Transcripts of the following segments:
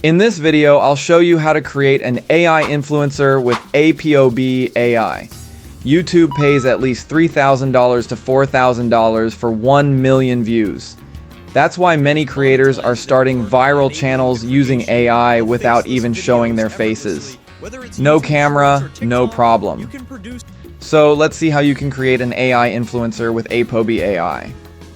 In this video, I'll show you how to create an AI influencer with Apob AI. YouTube pays at least $3,000 to $4,000 for 1 million views. That's why many creators are starting viral channels using AI without even showing their faces. No camera, no problem. So let's see how you can create an AI influencer with Apob AI.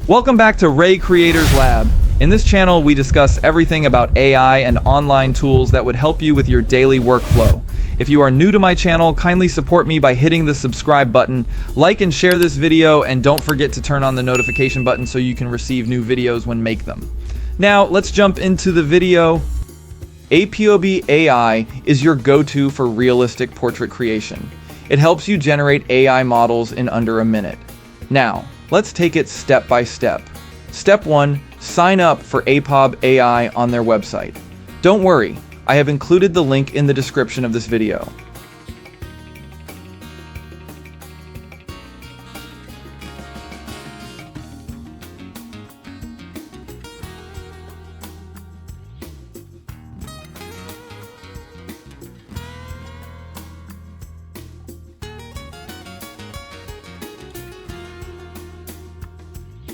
Welcome back to Ray Creators Lab. In this channel, we discuss everything about AI and online tools that would help you with your daily workflow. If you are new to my channel, kindly support me by hitting the subscribe button, like and share this video, and don't forget to turn on the notification button so you can receive new videos when make them. Now, let's jump into the video. Apob AI is your go-to for realistic portrait creation. It helps you generate AI models in under a minute. Now, let's take it step by step. Step 1. Sign up for Apob AI on their website. Don't worry, I have included the link in the description of this video.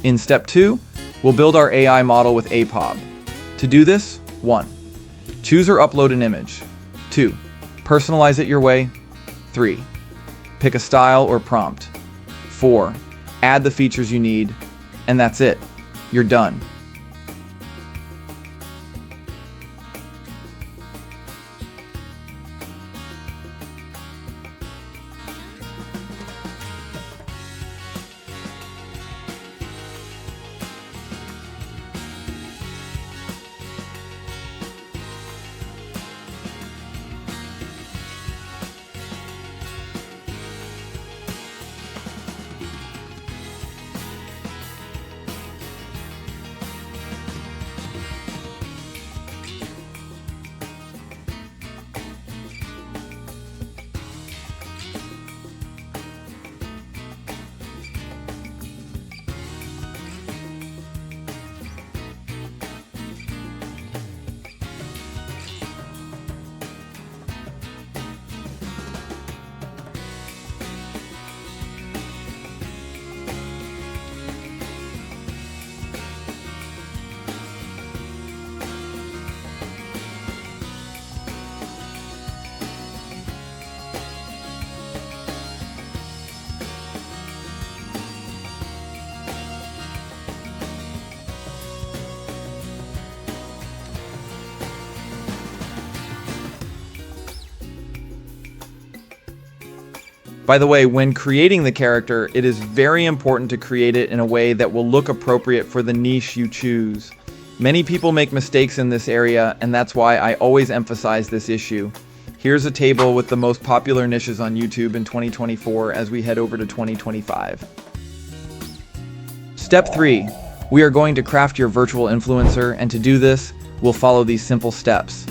In step 2, we'll build our AI model with Apob. To do this, 1. Choose or upload an image. 2. Personalize it your way. 3. Pick a style or prompt. 4. Add the features you need. And that's it. You're done. By the way, when creating the character, it is very important to create it in a way that will look appropriate for the niche you choose. Many people make mistakes in this area, and that's why I always emphasize this issue. Here's a table with the most popular niches on YouTube in 2024 as we head over to 2025. Step 3. We are going to craft your virtual influencer, and to do this, we'll follow these simple steps.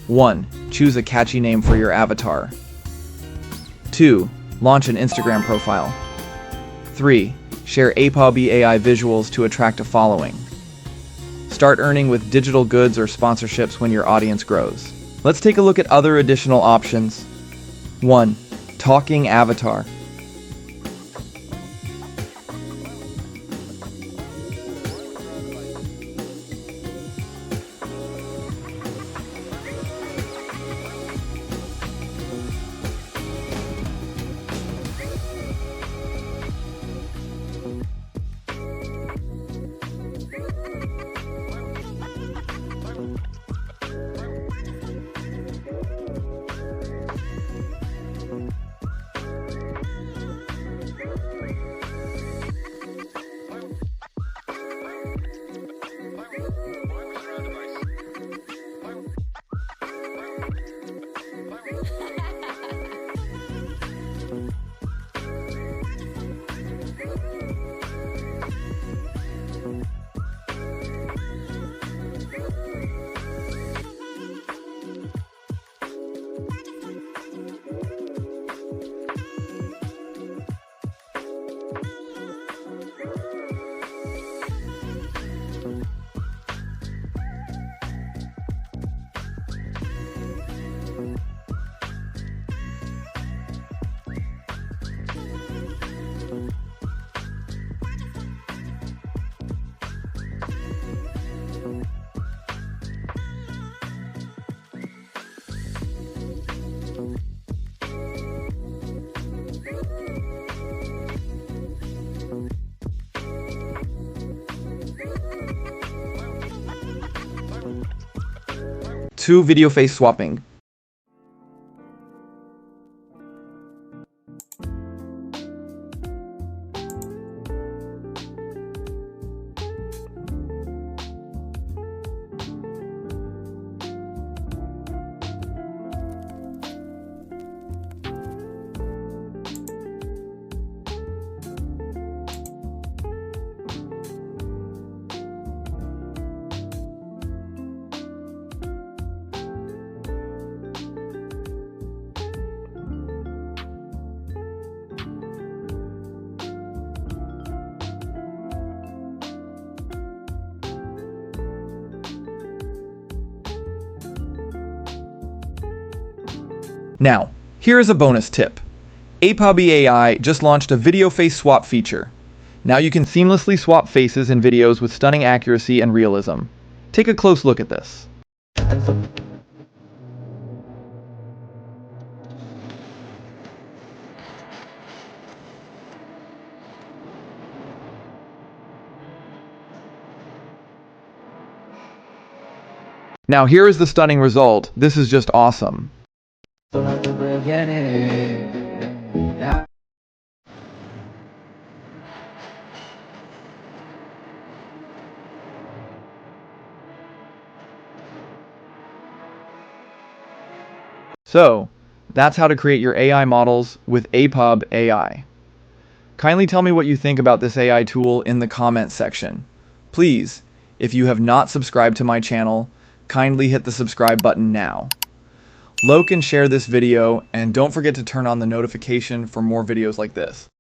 1. Choose a catchy name for your avatar. 2. Launch an Instagram profile. 3. Share Apob AI visuals to attract a following. Start earning with digital goods or sponsorships when your audience grows. Let's take a look at other additional options. 1. Talking avatar. 2. Video face swapping. Now, here is a bonus tip. Apob AI just launched a video face swap feature. Now you can seamlessly swap faces in videos with stunning accuracy and realism. Take a close look at this. Now here is the stunning result. This is just awesome. So, that's how to create your AI models with Apob AI. Kindly tell me what you think about this AI tool in the comments section. Please, if you have not subscribed to my channel, kindly hit the subscribe button now. Like and share this video, and don't forget to turn on the notification for more videos like this.